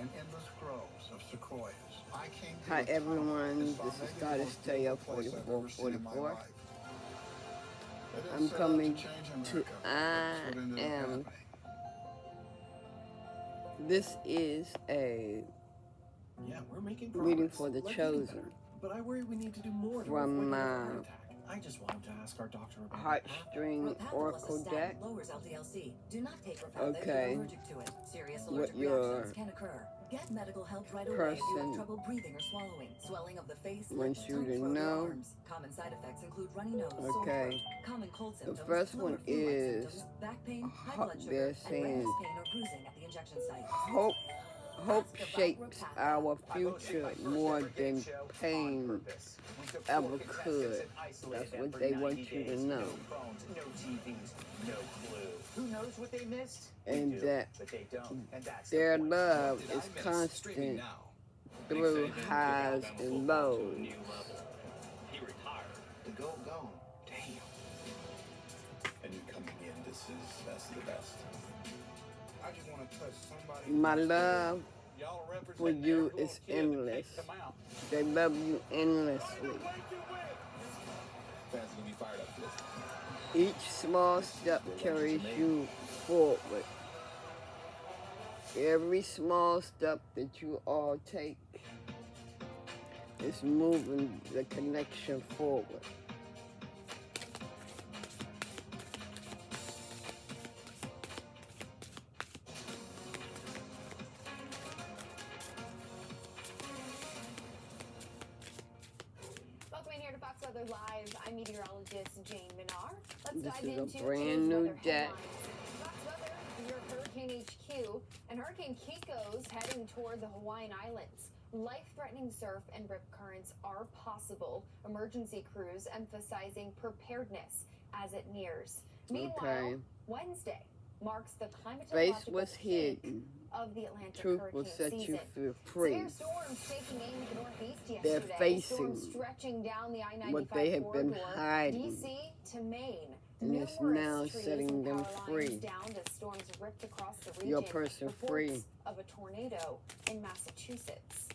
and endless groves of sequoias. I came to Hi a tunnel everyone, and this saw is maybe the Goddess most Tayo beautiful place I've ever seen in my 4444. life. They didn't I'm set out to coming change to America, but it's I what ended up am. happening. This is a Yeah, we're making reading progress. for the Like getting chosen better. But I worry we need to do more to from avoid another my heart attack. I just wanted to ask our doctor about Heartstring Oracle deck. Lowers LDL-C. Do not take Repatha if Okay, you're allergic to it. Serious what allergic your reactions can occur. Get medical help right away if you have person trouble breathing or swallowing, swelling of the face, wants lips, you tongue, to throat, or know. arms. Common side effects include runny nose, sore Okay, throat, common cold the symptoms, first flu one or flu-like is symptoms, back pain, high blood sugar, they're and saying redness, pain, or bruising at the injection site. hope shapes our future more than pain ever could. That's what they want you to know. No phones, no TVs, no clue. Who knows what they missed? And that But they don't. And that's their the point. love is constant through highs and lows. He retired. The gold gone. Damn. And you coming in, this is best of the best. I just want to touch somebody. My love for you is endless. They love you endlessly. Fans gonna be fired up for this. Each small step carries you forward. Every small step that you all take is moving the connection forward. Welcome in here to Fox Weather Live. I'm meteorologist Jane Minar. Let's This dive is a into brand today's new weather deck. headlines. Fox Weather, your Hurricane HQ, and Hurricane Kiko's heading toward the Hawaiian Islands. Life-threatening surf and rip currents are possible. Emergency crews emphasizing preparedness as it nears. Meanwhile, Okay. Wednesday marks the Face climatological was peak hidden. of the Atlantic Truth hurricane will set season. you free. Severe storms taking aim at the northeast They're yesterday. facing Storms stretching down the I-95 what they have been corridor, hiding. D.C. to Maine. And it's Numerous now trees setting and them power free. lines down as storms ripped across the region. Your person Reports free. of a tornado in Massachusetts.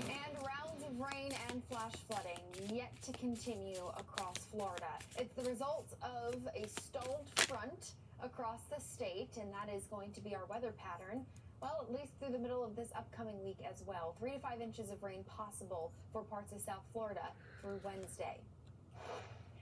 And rounds of rain and flash flooding yet to continue across Florida. It's the result of a stalled front across the state, and that is going to be our weather pattern. Well, at least through the middle of this upcoming week as well. 3 to 5 inches of rain possible for parts of South Florida through Wednesday.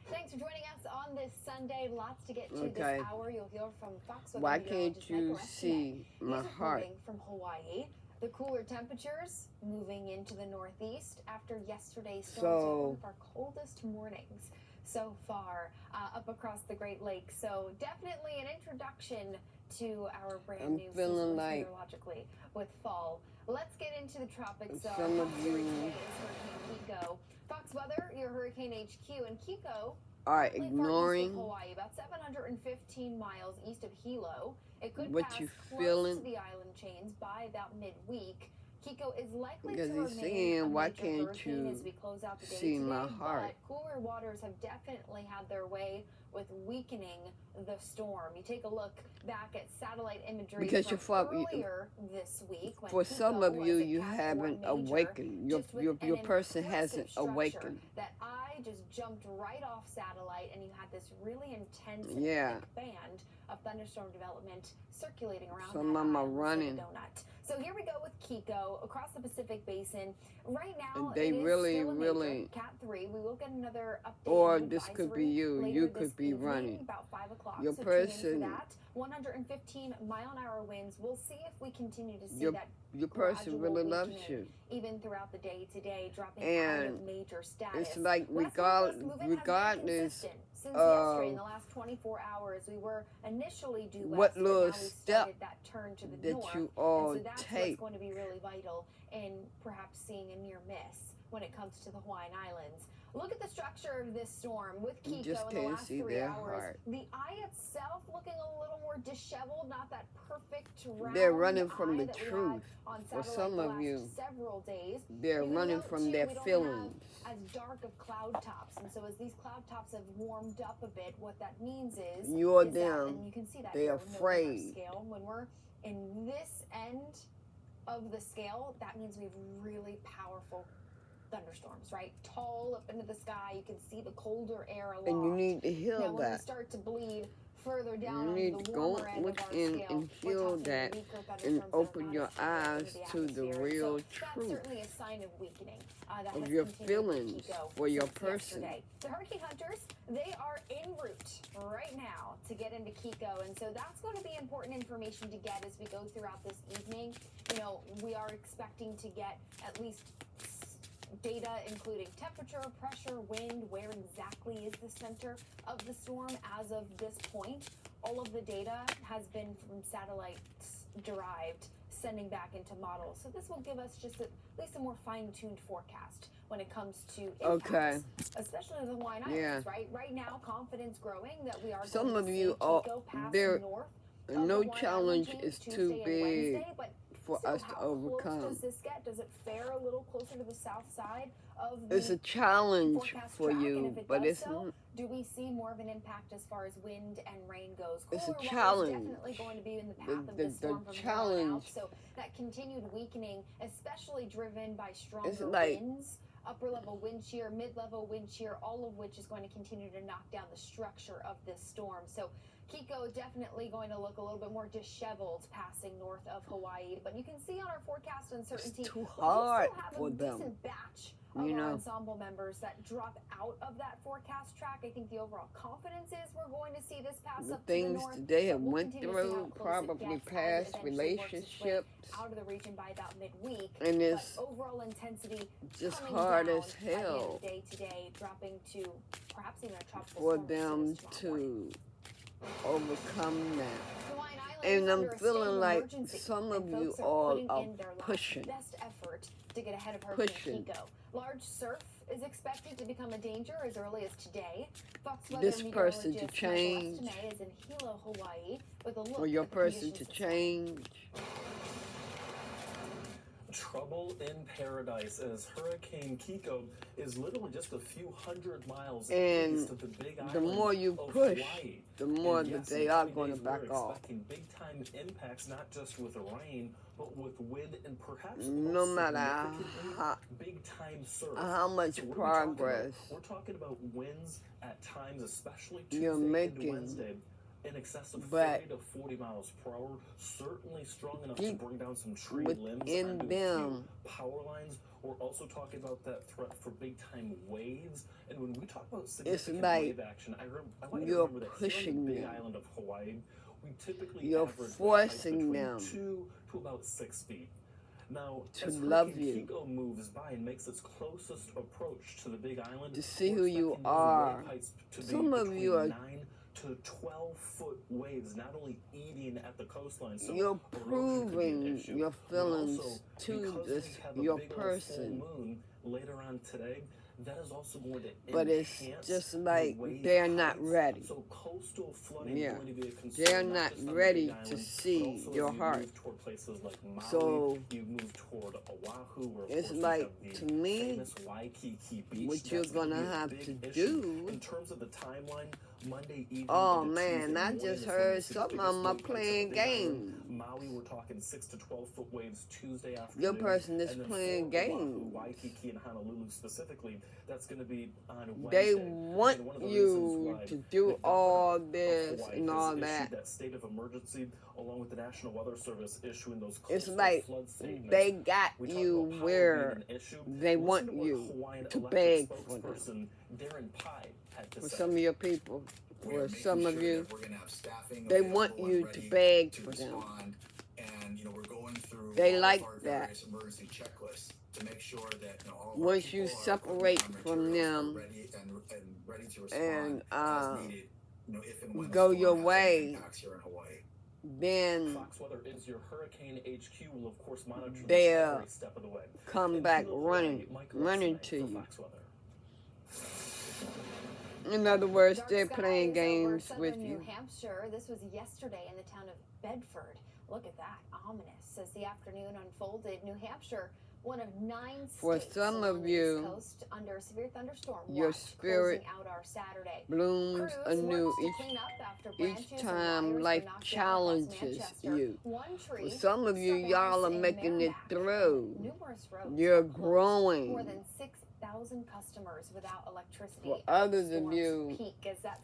Thanks for joining us on this Sunday. Lots to get to Okay. this hour. You'll hear from Fox Weather Why meteorologist can't you Mike Arestine. see my He's heart? reporting from Hawaii. The cooler temperatures moving into the northeast after yesterday's storms were one of our coldest mornings so far up across the Great Lakes. So definitely an introduction to our brand new feeling season like meteorologically with fall. Let's get into the tropics. some of Today you is Hurricane Kiko. Fox Weather, your Hurricane HQ, and Kiko are currently far east ignoring of Hawaii, about 715 miles east of Hilo. It could what pass you close feeling. to the island chains by about midweek. Kiko is likely Because to he's remain saying, a why major can't hurricane you as we close out the day see today, my heart? but cooler waters have definitely had their way with weakening the storm. You take a look back at satellite imagery Because from earlier this week. When for Kiko some of you, was a you Cat 4 haven't major, awakened. just with Your an person impressive hasn't structure awakened. that I just jumped right off satellite, and you had this really intense and Yeah. thick band of thunderstorm development circulating around Some that of 'em are island, the running. donut. So here we go with Kiko across the Pacific Basin. Right now, They it is really, still a major, really- Cat 3. We will get another update. Or and this could advisory be you. later You this could be evening, running. about 5 o'clock. Your so tune in for person- that. 115 mile-an-hour winds. We'll see if we continue to see Your- that Your person gradual really loves weakening you. even throughout the day today, dropping out And of major status. it's like West Northwest movement has been regardless consistent since of yesterday. In the last 24 hours, we were initially due west, what but little now we step started that turn to the that north. you all and so that's take. what's going to be really vital in perhaps seeing a near miss when it comes to the Hawaiian Islands. Look at the structure of this storm with You Kiko just in the can't last see 3 their hours. heart. The eye itself looking a little more disheveled, not that perfect round They're running from eye the that we had truth. on For satellite some the of last you, several days. they're You running note, from too, their we don't feelings. have as dark of cloud tops, and so as these cloud tops have warmed up a bit, what that means is You're that, them. and you can see that They're here in the Richter afraid. scale when we're in this end of the scale, that means we have really powerful thunderstorms, right? Tall up into the sky, you can see the colder air aloft. And you need to heal Now, when we that. start to bleed further down You on need the to go warmer end of our within scale, and we're heal talking that weaker thunderstorms and that are open not your as far eyes into the to the atmosphere. real So that's truth certainly a sign of weakening. That of has your continued with feelings Kiko for your since person. yesterday. The hurricane hunters, they are en route right now to get into Kiko, and so that's going to be important information to get as we go throughout this evening. You know, we are expecting to get at least data including temperature, pressure, wind, where exactly is the center of the storm as of this point. All of the data has been from satellites derived, sending back into models. So this will give us just at least a more fine-tuned forecast when it comes to impacts, especially the Hawaiian Islands, right? Right now, confidence growing that we are Some going of to you see Kiko pass there, north no of the challenge Hawaiian is Tuesday too and big Wednesday, but for still, us to how close overcome. does this get? Does it fare a little closer to the south side of the It's a challenge forecast for track? And you, if it but does it's so, do we see more of an impact as far as wind and rain goes? It's a Cooler water is challenge. definitely going to be in the path of The this storm from here on challenge. out. So that continued weakening, especially driven by stronger It's like winds, upper level wind shear, mid level wind shear, all of which is going to continue to knock down the structure of this storm. So Kiko definitely going to look a little bit more disheveled passing north of Hawaii, but you can see on our forecast uncertainty, it's too we hard still have for a them. decent batch of You our know, ensemble members that drop out of that forecast track. I think the overall confidence is we're going to see this pass the up to the things north. they have We'll went continue to see how through, close it probably gets as it past eventually works its way relationships, out of the region by about midweek. and But it's overall intensity just coming hard down as at the end hell of the day today, dropping to perhaps even a tropical for storm as soon them as tomorrow morning. to overcome that. Hawaiian Islands And is I'm under a state feeling of like emergency, some of and you folks are all putting are in their pushing. best effort to get ahead of Hurricane Pushing. Kiko. Large surf is expected to become a danger as early as today. Fox Weather This person to meteorologist change, Michael Estime is in Hilo, Hawaii, with a look or your at the person conditions to this morning. change. Trouble in paradise as Hurricane Kiko is literally just a few hundred miles And east of the Big Island the more you of push, Hawaii. the more And that yes, they in are 20 going to days, back we're off. expecting big-time impacts, not just with rain, but with wind and perhaps No most matter significantly, big-time surf. how much So what are we progress talking about winds at times, especially you're Tuesday into making, Wednesday, in excess of but 30 to 40 miles per hour, certainly strong enough to deep bring down some tree limbs within onto a them, few power lines. We're also talking about that threat for big-time waves. And when we talk about it's significant like wave action, I want you to you're remember that here on pushing the Big them. Island of Hawaii, we typically You're average forcing between them 2 to about 6 feet. Now, to as love Hurricane you, Kiko moves by and makes its closest approach to the Big Island, to see we're who you expecting those are. wave heights to be Some of you between are, 9 to 12-foot waves, not only eating at the coastline, so you're erosion could be an proving issue. your But feelings also, to because this, we have a your big old person. full moon later on today, that is also going to But it's enhance just the like wave they're not heights. ready. So coastal flooding Yeah. is going to be a concern, They're not not just on the ready Big to Island, but see also your as you heart. move toward places like Maui, So you move toward Oahu, where of it's course like, we have to the me, famous Waikiki Beach. what you're That's going to gonna be a have big to issue. do. In terms of the timeline, Monday evening Oh into man, Tuesday I morning just is when we heard see the some of biggest them are wave heights on the playing Big Island. games. Maui, we're talking 6 to 12-foot waves Tuesday Your afternoon. person is And then playing for Oahu, games. Waikiki, and Honolulu specifically, that's going to be on They Wednesday. want And one of the reasons you why to the do governor all of this Hawaii and has all issued that. that state of emergency, along with the National Weather Service issuing those It's coastal like flood statements. they got We talk you about power where being an issue. they Listen want to what you Hawaiian to Electric beg for them. spokesperson Darren Pai had to For say. some of your people, We are for making some of sure you, that we're going to have staffing they available want and you to ready beg to for them. respond. And, we're going through They all like of our that. various emergency checklists to make sure that, all of our Once you people, our separate equipment, our from materials them are ready and ready to respond and as needed, if and when the go storm your has any way, impacts here in Hawaii. then Fox Weather is your Hurricane HQ. Will of course monitor this they'll every step of the way. come In back Hilo, running, Hawaii, Michael running Esme to for you. Fox Weather. In other words, Dark they're playing skies over games southern with New you. Hampshire. This was yesterday in the town of Bedford. Look at that, ominous. As the afternoon unfolded, New Hampshire one of 9 For states some along of the you, East Coast under a severe thunderstorm your watch, spirit closing out our Saturday. blooms Crews anew worked to clean up after each branches and time wires were life knocked down across challenges Manchester. you. One For tree some of you, struck a y'all house are in making it Merrimack, through. and numerous roads You're were closed. growing. More than 6,000 customers without electricity. For at the others of storm's you, peak as that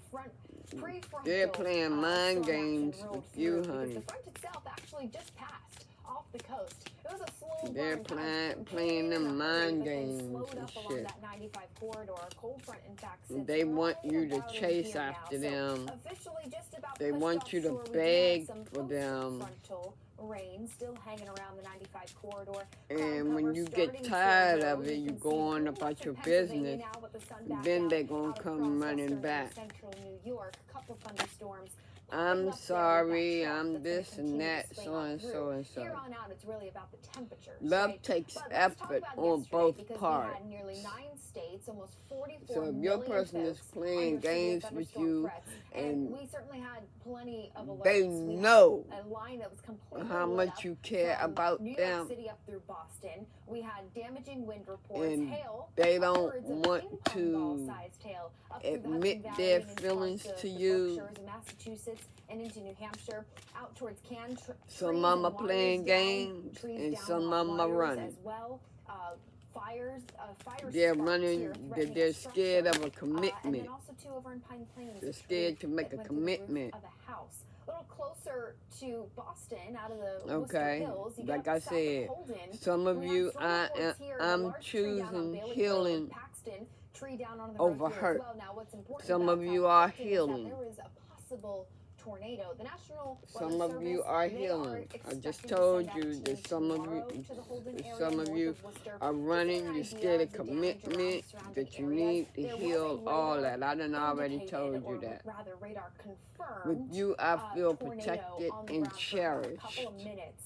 prefrontal they're playing mind storm games action rolled with you, through, because honey. the front itself actually just passed off the coast. It was a slow They're burn, kind of playing came in them a hurry, mind but then games slowed and up along shit. that 95 corridor. A cold front, in fact, sits They want right you to about in chase here after now. them. So officially just about They pushed want you to offshore. We do have beg some for them. post-frontal rain still hanging around the 95 corridor. And when Cloud you cover get starting to tired erode. of it, You you can go see on through about much your of Pennsylvania business. now, with the sun back Then out they gonna out come across running western and back. central New York. Couple thunderstorms. I'm Up sorry, there with that I'm trough that's this gonna and continue that, to swing so on and through. so and Here so. on out, it's really about the temperatures. Love right? takes But let's talk effort about on yesterday, both because parts. we had nearly 9 states, almost 44 So if your million person is folks playing under severe games with thunderstorm you threats, and and we certainly had plenty of alerts. they We had know a line that was completely how lit much up you care from about New York them, City up through Boston. We had damaging wind reports, and hail, they don't upwards of want ping pong ball to sized hail up through the admit Hudson Valley their and into feelings parts of to the you. Berkshires and Massachusetts and into New Hampshire, out towards Some of them are playing games, and some of them are running. as well. Fire They're sparks running, here threatening they're a scared of structure. a And commitment. then also too over in Pine Plains, They're a scared tree to make that a went through the roof commitment. of a house. A little closer to Boston, out of the Worcester Okay, Hills. You like get I up south of said, Holden. some of We you, have storm reports here, the I'm large tree down on choosing Bailey healing Road, Paxton, tree down on the over road here hurt. as well. Now, what's important Some about of you South are Paxton is that healing. there is a possible tornado. The National Some Weather of you Service, are they healing. I just expecting to told send out you teams that some of tomorrow you, to the Holden area some of north you of Worcester. are Just running. an You're idea scared of of the damage around commitment surrounding that you areas. need to There was a heal all radar that. I done already indicated, told you or that. rather radar confirmed, With you, I feel tornado protected on the and ground for about a cherished. couple of minutes.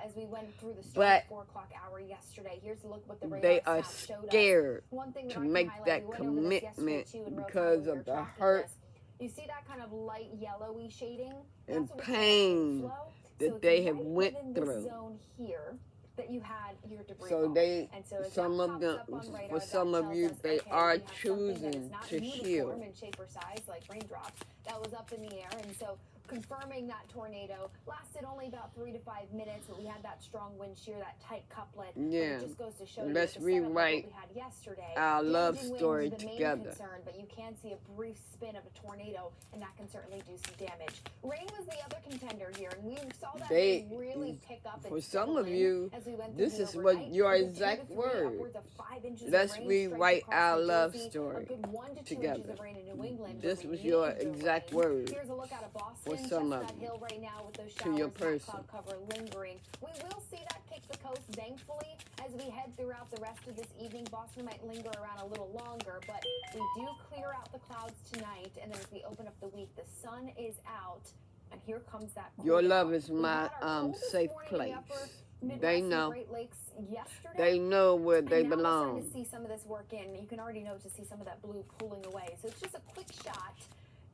As we went through the But 4 o'clock hour yesterday. Here's a look what the radar they are sat showed us. scared One thing that to I can make highlight, that we went over this yesterday commitment too in real time because when we were of the tracking hurt this. You see that kind of light yellowy shading? and That's what we call pain inflow. that So it's they have right went within this through. zone here that you had your debris So ball. they, And so as some that of pops them, up on radar, for that some of tells you, us, they okay, are we have something that is choosing not to uniform heal. in shape or size, like raindrops, that was up in the air. And so confirming that tornado lasted only about 3 to 5 minutes, but we had that strong wind shear, that tight couplet. But Yeah. it just goes to show Let's you the setup of what rewrite we had yesterday. our love Damaging winds story are the main together. concern, but you can see a brief spin of a tornado, and that can certainly do some damage. Rain was the other contender here, and we saw that They- rain really pick up and For some settle of in you, as we went through this the is what overnight. your We did 2 to exact 3, word. upwards of 5 inches of Let's rain rewrite straight across our New love Jersey, story a good 1 to 2 together. inches of rain in New England. This where we was your need the exact rain. word Here's a look out of Boston, for some of Chestnut you, Hill right now with those to showers, your and that person. cloud cover lingering. We will see that kick the coast, thankfully, as we head throughout the rest of this evening. Boston might linger around a little longer, but we do clear out the clouds tonight, and then as we open up the week, the sun is out, and here comes that cool Your down. love is We my had our coldest safe morning in the upper place. Midwest They and know. Great Lakes yesterday. They know where they And now we're starting belong. to see some of this work in. You can already know to see some of that blue pulling away. So it's just a quick shot.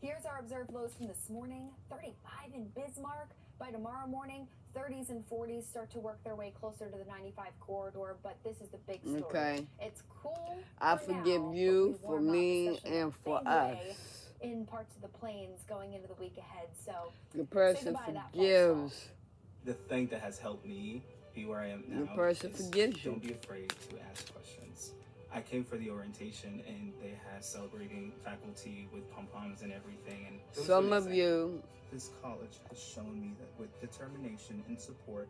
Here's our observed lows from this morning. 35 in Bismarck. By tomorrow morning, 30s and 40s start to work their way closer to the 95 corridor. But this is the big story. Okay. It's cool. I for forgive now, but you we for warm up, me especially and that for big way us. in parts of the plains going into the week ahead. So The person goodbye to that false forgives. The thing that has helped me be where I am now The person is forgives you. don't be afraid to ask questions. I came for the orientation and they had celebrating faculty with pom-poms and everything. And it was Some of amazing. you, This college has shown me that with determination and support,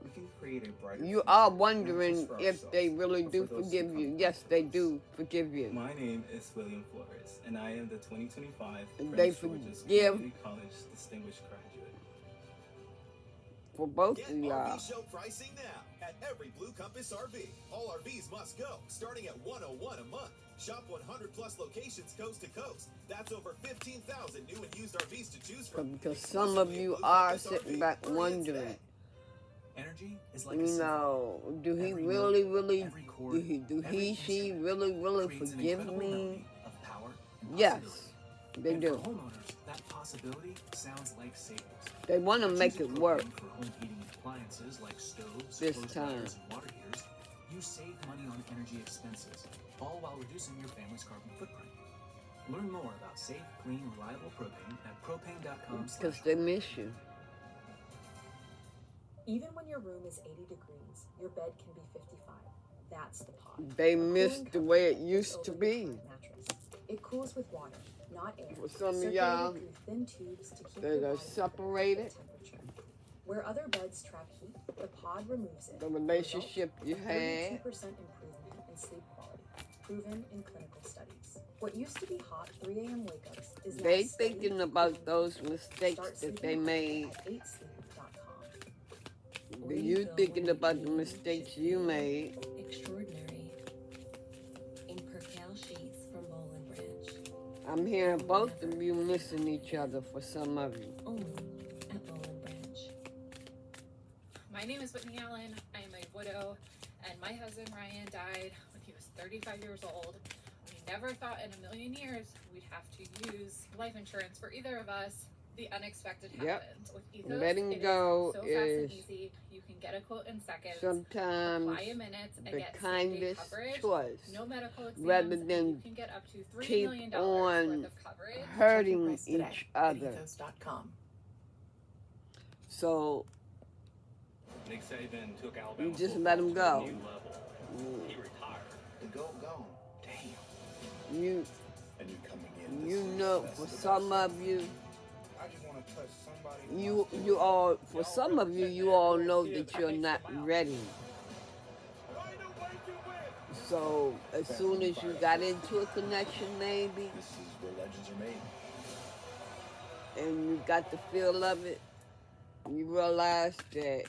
we can create a brighter you future, are not wondering just for if they ourselves, really but do for those forgive who you. come Yes, after they us. do forgive you. My name is William Flores, and I am the 2025 And Prince they George's forgive- Community College Distinguished Graduate. For both Get of y'all. RV show pricing now at every Blue Compass RV. All RVs must go, starting at $101 a month. Shop 100 plus locations coast to coast. That's over 15,000 new and used RVs to choose from. Because some of you are sitting back Hurry in wondering, today. Energy is like a you symphony. know, do he Every really, note, really, every do chord, every he, she instrument really creates an forgive incredible me? melody of power and Yes, possibility. they And do. For homeowners, that possibility sounds like savings. They want to make it Choosing work. propane for home heating appliances like stoves, This clothes time. dryers, and water heaters you save money on energy expenses, all while reducing your family's carbon footprint. Learn more about safe, clean, reliable propane at propane.com. Because they miss you. Even when your room is 80 degrees, your bed can be 55. That's the pod. They A miss cooling the way it cover used to over be. your mattress. It cools with water, not air. For some of circulated y'all through thin tubes to keep that your are body at separated, temperature. Where other beds trap heat, the pod removes it. the relationship you Result, had, 32% improvement in sleep quality, proven in clinical studies. What used to be hot 3 a.m. wake-ups is now they steady, thinking about cooling those heat. mistakes Start that they sleeping made. at 8sleep.com. But you thinking about the mistakes you made. Extraordinary. In percale sheets from Boll and Branch. I'm hearing both of you missing each other for some of you. Only at Boll and Branch. My name is Whitney Allen. I am a widow, and my husband Ryan died when he was 35 years old. We never thought in a million years we'd have to use life insurance for either of us. The unexpected Yep. happens. With Ethos, Letting it go is so fast is and easy. You can get a quote in seconds, sometimes apply in minutes, and the get same-day kindest coverage. choice. No medical exams, rather and than you can get up to $3 keep million on worth of coverage. hurting Price today each at other. ethos.com. So Nick Saban took Alabama you just football let him to a go. new level. He retired. The gone. Damn. You And you coming in. This you is know, the best for of the some best. of you, I just want to touch somebody. you all, for some of you, you all know that you're not ready. So as soon as you got into a connection, maybe, This is where legends are made. and you got the feel of it, you realized that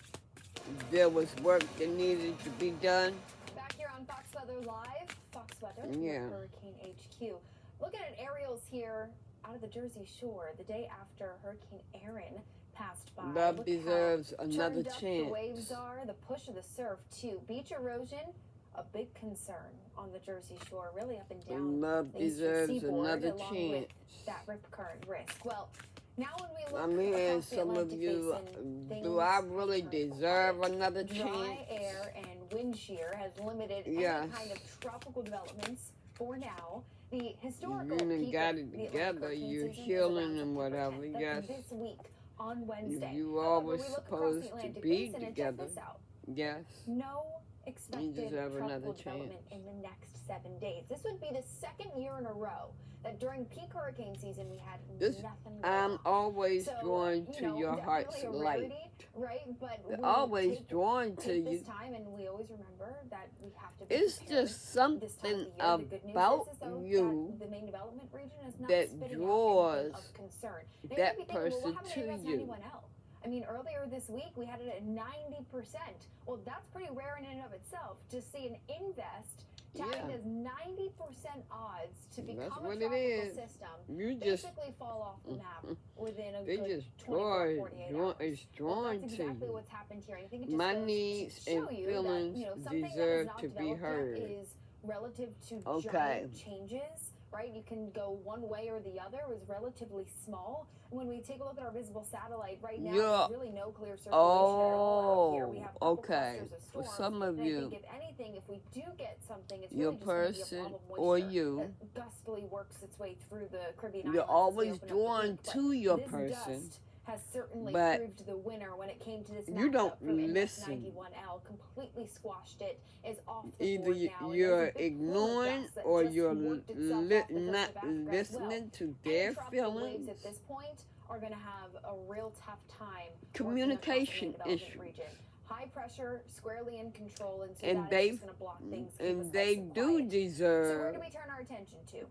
there was work that needed to be done. Back here on Fox Weather Live, Fox Weather, Yeah. Hurricane HQ. Looking at aerials here out of the Jersey Shore the day after Hurricane Aaron passed by. Love Look deserves how another turned up chance. The waves are, the push of the surf too. Beach erosion, a big concern on the Jersey Shore, really up and down. Love the eastern deserves seaboard, another along chance. with that rip current risk. Well, now when we look I'm hearing across the some of Atlantic you, Basin, do I things really have turned deserve quiet. another Dry chance? air and wind shear has limited Yes. any kind of tropical developments for now. The historical You done peak got of it the Atlantic together, hurricane you're season is healing around and September whatever, 10th. That's yes. this week on Wednesday. You However, always we look across supposed the to Atlantic be Basin and check together. this out. Yes. No expected deserve another tropical development chance. in the next 7 days. This would be the second year in a row that during peak hurricane season we had This- nothing going I'm on. always So, drawn you to know, your heart's definitely a light. rarity, right? But we Always take drawn to this you. time, and we always remember that we have to be It's prepared just this time of something the year. The good news about is, though, you that the main development region is not that spitting out draws anything of concern. Now, you that might be thinking, well, person what happened to to you. 91L? I mean, earlier this week we had it at 90%. Well, that's pretty rare in and of itself to see an invest touted Yeah. as 90% odds to become That's a what it tropical is. system. You just, Basically fall off the map within a they good just 24, 48 hours. it's Well, drawn that's to exactly you. what's happened here. I think it just My goes needs to show and you feelings that, you know, something that deserve is not to be developed yet heard. is relative to Okay. giant changes, right? You can go one way or the other. It was relatively small. When we take a look at our visible satellite right now, Yeah. there's really no clear circulation at all out here. We have a couple okay. clusters of For storms, some of and I you, think if anything, if we do get something, it's your really just going to be a person problem of or moisture you, that gustily works its way through the Caribbean you're islands as we always open up the drawn week. But to your this person, dust has certainly but proved the winner when it came to this you matchup don't from Index listen. 91L. Completely squashed it. Is off the Either board now. And you're there's a big pool of ignoring dust that or just you're worked itself off the coast not of Africa as well. listening to Any their tropical waves feelings. at this point are going to have a real tough time. Communication working across the main issue. development region. High pressure, squarely in control, and so And that they- is just going to block things. keep us And nice they and do quiet. So where deserve, do we turn our attention to?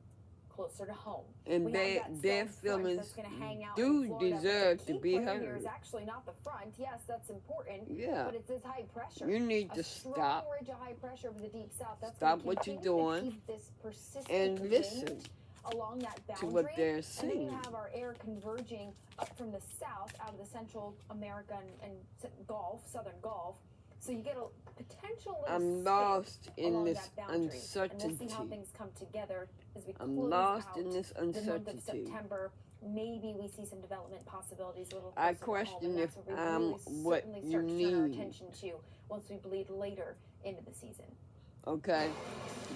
Closer to home. and We they, have that their south front feelings that's gonna hang out do in Florida, but the deserve to key be player here heard. is actually not the front. Yes, that's important, Yeah. but it's this high pressure. You need A to strong stop ridge of high pressure over the deep south. That's Stop gonna what you're continue to doing keep this persistent and wind listen along that boundary. to what they're And then you saying. have our air converging up from the south out of the Central America and Gulf, Southern Gulf. So you get a potential little I'm spin lost in along this that boundary. And we'll see how uncertainty. things come together as we I'm close lost out in this the month of uncertainty. September maybe we see some development possibilities a little I closer to home, question and if that's what we I'm really what certainly you start to turn our need. attention to once we bleed later into the season. Okay,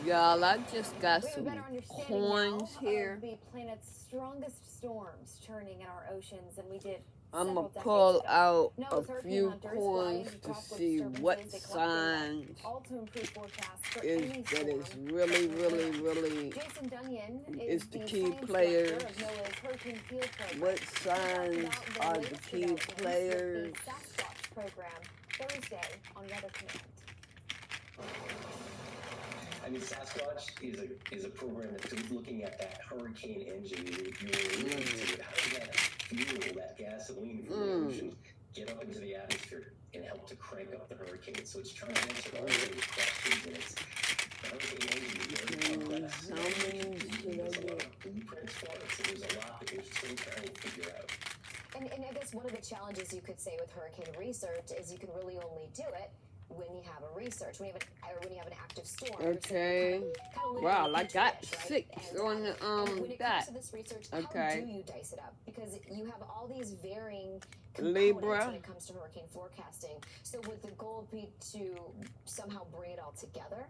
y'all, I just got We have a some better understanding coins now here. of the planet's strongest storms churning in our oceans, and we did I'm several gonna decades pull ago. out a NOAA's hurricane few hunters fly coins into to tropical see disturbances. what They collect data, signs all to improve forecasts for is any that is storm really, that really, will really Jason Dunyan is is the the key science players. director of NOAA's Hurricane Field Program. What He talked signs about the are the latest key developments with players? the Sasquatch program Thursday on Weather Command. I mean, Sasquatch is a program that's looking at that hurricane engine you were alluding to. How does that fuel, that gasoline from the ocean, get up into the atmosphere and help to crank up the hurricane? So it's trying to answer all those questions, and it's the hurricane engine is very complex. How many should I There's a lot get? of blueprints for it, so there's a lot that we're still trying to figure out. And I guess one of the challenges you could say with hurricane research is you can really only do it when you have a research, when you have an active storm. Okay. Wow, I got 6 on when it that. comes to this research, Okay. how do you dice it up? Because you have all these varying Libra. components when it comes to hurricane forecasting. So would the goal be to somehow bring it all together?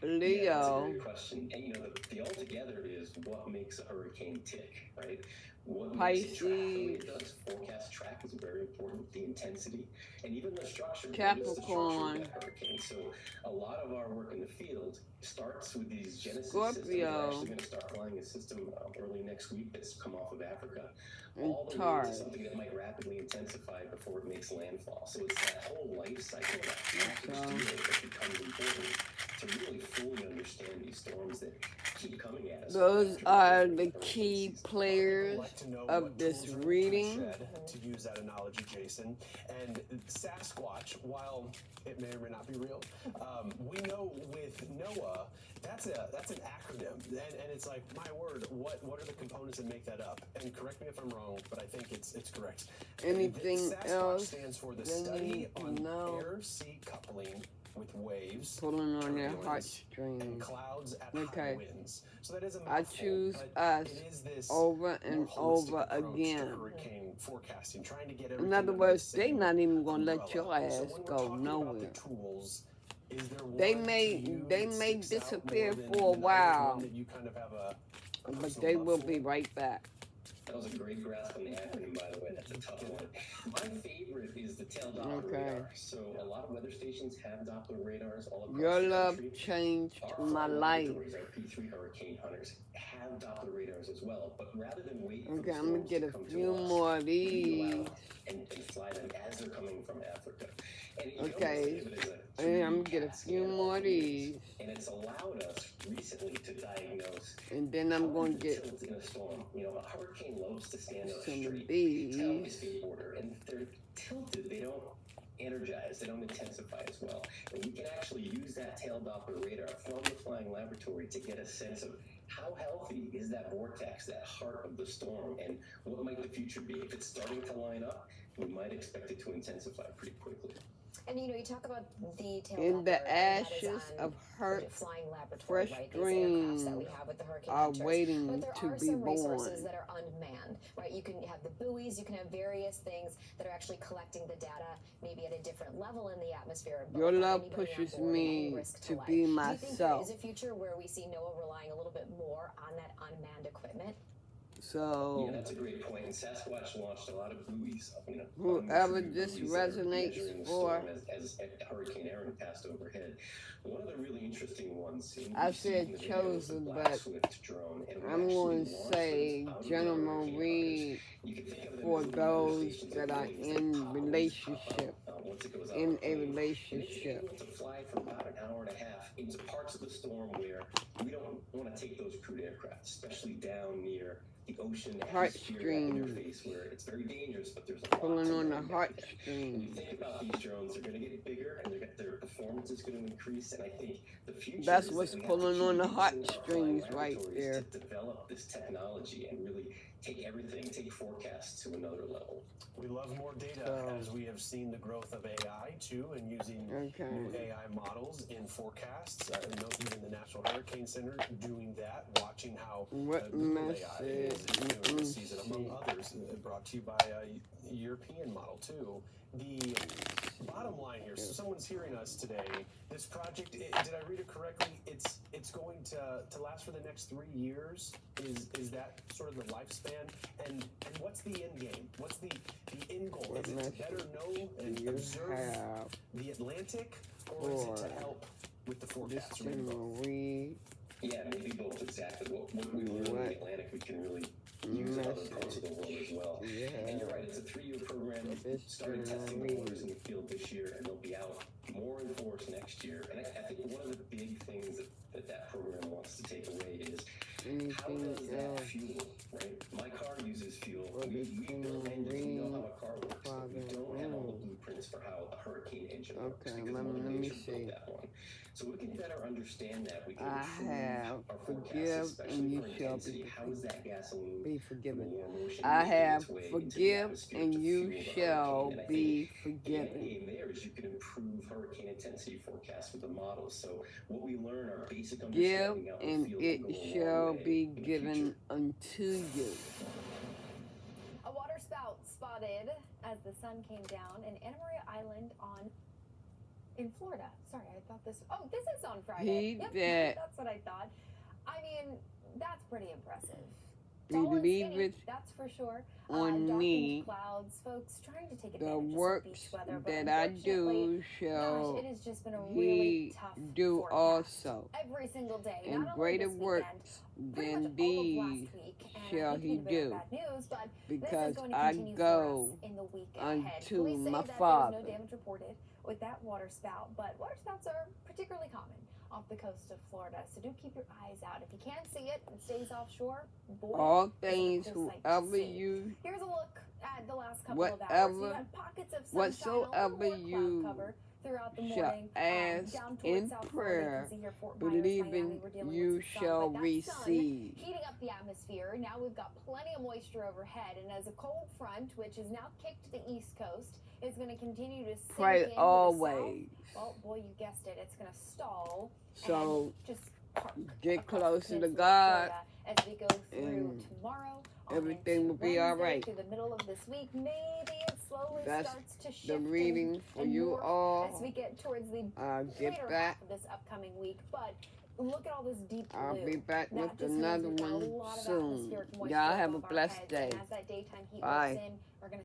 Yeah, that's a Leo. great question. And you know, the altogether is what makes a hurricane tick, right? What makes it track the way it does. Forecast track is very important. The intensity and even the structure. What is the structure Capricorn. of that hurricane? So a lot of our work in the field starts with these Genesis systems. We're Scorpio. actually going to start flying a system early next week that's come off of Africa. And All the way Taurus. to something that might rapidly intensify before it makes landfall. So it's that whole life cycle of that factors that becomes important to really fully understand these storms that keep coming at us. Those are the key players I'd like to know of what this tools are reading. shed, to use that analogy, Jason. And Sasquatch, while it may or may not be real, we know with NOAA, that's an acronym, and it's like, my word, what are the components that make that up? And correct me if I'm wrong, but I think it's correct. Anything Sasquatch else stands for the they study need to on know? air-sea coupling with waves, Pulling on their turbulence, heartstrings. and clouds at Okay. high winds. So that is a I mouthful, choose but us it is this over and more holistic over approach to again. hurricane forecasting, trying to get In everything other under the words, they same not even gonna let umbrella. your So ass when we're go talking about nowhere. the tools, is there They one may to you they that may sticks out disappear more than for a others, while, one that you kind of have a but personal they love will for? be right back. That was a great grasp on the acronym, by the way. That's a tough one. My favorite is the tail Doppler Okay. radar. So a lot of weather stations have Doppler radars all across Your the love country. changed Our my flight life. laboratories, our P3 hurricane hunters, have Doppler radars as well. But rather than wait for Okay, the I'm gonna storms get to a come few to us, more of we go these. out and fly them as they're coming from Africa. And you can almost Okay, think of it as a and I'm 2D gonna get a CAT few scan of more of the waves. these, And it's allowed us recently to diagnose and then I'm how gonna is the get tilt in a storm. You know, a hurricane loves to stand on a some of street. these. Tell a skateboarder, and if they're tilted, they don't energize, they don't intensify as well. And we can actually use that tail Doppler radar from the flying laboratory to get a sense of how healthy is that vortex, that heart of the storm, and what might the future be. If it's starting to line up, we might expect it to intensify pretty quickly. And you talk about the tail In the Doppler, and that is ashes on of hurt, flying laboratory, fresh right? These aircrafts that we dreams have with the hurricane are hunters. waiting But there to are be some resources born. that are unmanned, right? You can have the buoys, you can have various things that are actually collecting the data, maybe at a different level in the atmosphere. but Your without love anybody on pushes board and any me risk to life. be Do you think there myself. is a future where we see NOAA relying a little bit more on that unmanned equipment? So Yeah, that's a great point. And Sasquatch launched a lot of buoys, whoever uncrewed this buoys that are resonates measuring the for, storm as Hurricane Aaron passed overhead. One of the really interesting ones, and I we've seen said the videos, the chosen, Black but Swift drone, and we I'm actually going to launched say those out of the General hurricane Reed hunters. You can think of them for as little weather those stations that or are buoys in that pop relationship, up once it goes out in of a plane. And it's relationship. able to fly for about an hour and a half into parts of the storm where we don't want to take those crewed aircraft, especially down near the ocean atmosphere Heartstrings. interface where it's very dangerous, but there's a lot Pulling to on learn the back there. When you heartstrings. think about these drones, they're going to get bigger and they're performing performance is going to increase, and I think the future That's is what's that we have to pulling on the keep using our flying heartstrings right laboratories there. to develop this technology and really take forecasts to another level. We love more data as we have seen the growth of AI too, and using new AI models in forecasts. Even the National Hurricane Center doing that, watching how Google AI is doing this season, among others. Brought to you by a European model too. The bottom line here, so someone's hearing us today. This project, did I read it correctly? It's going to last for the next 3 years. Is that sort of the lifespan? And what's the end game? What's the end goal? Is it to better know and observe the Atlantic, or is it to help with the forecast? Yeah, maybe both exactly. What we learn in the Atlantic, we can really use in other parts of the world as well. And you're right, it's a 3-year program. Started testing the waters in the field this year, and they'll be out more in force next year. And I think one of the big things that program wants to take away is how does that fuel, right? My car uses fuel. We build engines. We know how a car works, but we don't have all the blueprints for how a hurricane engine works because Mother Nature built that one. So we can better understand that. We can improve our forecasts, especially for intensity. How is that gasoline be forgiven. more motion I making have its way into the forgive atmosphere and to you fuel the shall hurricane? And I be think the forgiven. end game there is you can improve hurricane intensity forecasts with the models. So what we learn, our basic Give understanding out in and the field it will go a long shall way be in the given future. unto you. A water spout spotted as the sun came down in Anna Maria Island in Florida. Sorry, I thought this. Oh, this is on Friday. Yep, that's what I thought. I mean, that's pretty impressive. Tall and Believe skinny, it that's for sure. on Darkened me. clouds, folks trying to take The advantage of some works beach weather, but that I unfortunately, do shall gosh, it has just been a really tough do forecast. also. Every single day, And not only greater this weekend, works pretty than much all of these last week, and shall I hate he to be the bearer do, of bad news, but because this is going to I continue go for us in the week ahead. unto Police say my that there Father. was no damage reported with that water spout, but water spouts are particularly common off the coast of Florida, so do keep your eyes out. If you can't see it and stays offshore, boy, all it's a things, cool sight to whoever see. you, Here's a look at the last couple of hours. You had pockets of sunshine, a little whatsoever more cloud you cover throughout the shall morning. ask Down towards in South Florida, you prayer, can see here Fort Myers, believing Miami, we're dealing you with some sun, shall but that sun receive. heating up the atmosphere. Now we've got plenty of moisture overhead, and as a cold front, which is now kicked to the east coast, is going to continue to sink Pray in to the always. south. Well, boy, you guessed it. It's going to stall So and just park get across the closer to peninsula of God, Florida as we go through and tomorrow. everything will be Wednesday all right. through the middle of this week, maybe it slowly That's starts to shift the reading for and you morph all. as we get towards the I'll get later back. half of this upcoming week. But look at all this deep blue. I'll be back That with just means another we've got a one lot of soon. atmospheric moisture Y'all have a above our blessed heads, day. and as that daytime heat Bye. moves in, we're going to